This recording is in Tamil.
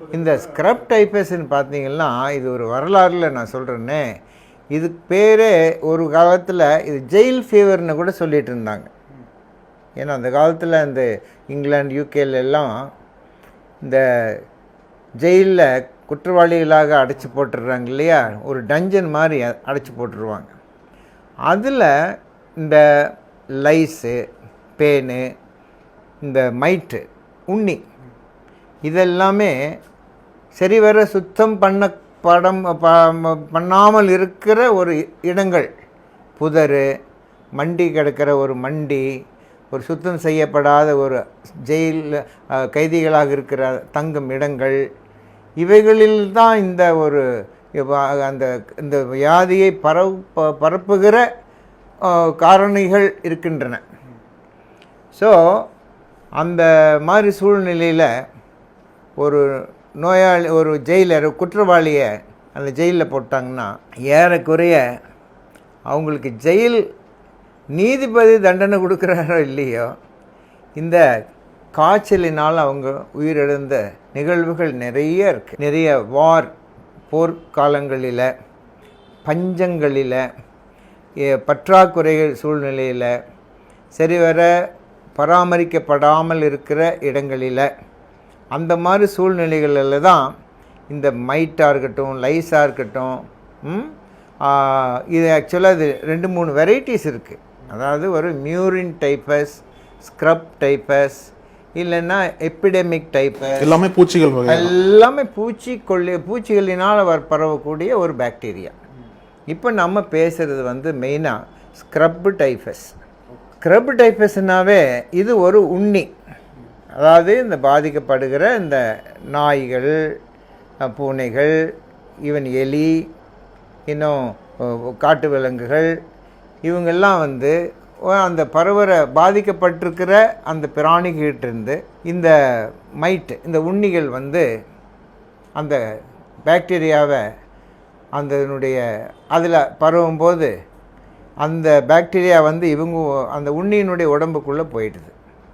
இந்த ஸ்க்ரப் டைஃபஸ்ன்னு பார்த்தீங்கன்னா இது ஒரு வரலாறுல நான் சொல்கிறேன்னே, இதுக்கு பேரே ஒரு காலத்தில் இது ஜெயில் ஃபீவர்னு கூட சொல்லிகிட்டு இருந்தாங்க. ஏன்னா அந்த காலத்தில் இந்த இங்கிலாந்து யூகேலாம் இந்த ஜெயிலில் குற்றவாளிகளாக அடைச்சி போட்டுடுறாங்க இல்லையா, ஒரு டஞ்சன் மாதிரி அடைச்சி போட்டுருவாங்க. அதில் இந்த லைஸு, பேனு, இந்த மைட்டு, உண்ணி இதெல்லாமே சரிவர சுத்தம் பண்ணாமல் இருக்கிற ஒரு இடங்கள், புதர், மண்டி கிடக்கிற ஒரு மண்டி, ஒரு சுத்தம் செய்யப்படாத ஒரு ஜெயில் கைதிகளாக இருக்கிற தங்கும் இடங்கள், இவைகளில் தான் இந்த ஒரு இந்த வியாதியை பரப்புகிற காரணிகள் இருக்கின்றன. ஸோ அந்த மாதிரி சூழ்நிலையில் ஒரு நோயாளி, ஒரு ஜெயிலர், குற்றவாளியை அந்த ஜெயிலில் போட்டாங்கன்னா ஏறக்குறைய அவங்களுக்கு ஜெயில் நீதிபதி தண்டனை கொடுக்குறாரோ இல்லையோ, இந்த காய்ச்சலினால் அவங்க உயிரிழந்த நிகழ்வுகள் நிறைய இருக்குது. நிறைய போர்க்காலங்களில், பஞ்சங்களில், பற்றாக்குறைகள் சூழ்நிலையில், சரிவர பராமரிக்கப்படாமல் இருக்கிற இடங்களில், அந்த மாதிரி சூழ்நிலைகளில் தான் இந்த மைட்டாக இருக்கட்டும், லைஸாக இருக்கட்டும், இது ஆக்சுவலாக இது 2-3 வெரைட்டிஸ் இருக்குது. அதாவது ஒரு மியூரின் டைஃபஸ், ஸ்க்ரப் டைஃபஸ், இல்லைன்னா எபிடெமிக் டைஃபஸ். எல்லாமே பூச்சிகள், எல்லாமே பூச்சிகளினால் பரவக்கூடிய ஒரு பாக்டீரியா. இப்போ நம்ம பேசுகிறது வந்து மெயினாக ஸ்க்ரப் டைஃபஸ். ஸ்க்ரப் டைஃபஸ்னாவே இது ஒரு உண்ணி. அதாவது இந்த பாதிக்கப்படுகிற இந்த நாய்கள், பூனைகள், ஈவன் எலி, இன்னும் காட்டு விலங்குகள், இவங்கெல்லாம் வந்து அந்த பாதிக்கப்பட்டிருக்கிற அந்த பிராணிகிட்டிருந்து இந்த மைட்டு, இந்த உண்ணிகள் வந்து அந்த பாக்டீரியாவை அதில் பரவும்போது அந்த பாக்டீரியா வந்து அந்த உண்ணியினுடைய உடம்புக்குள்ளே போயிடுது.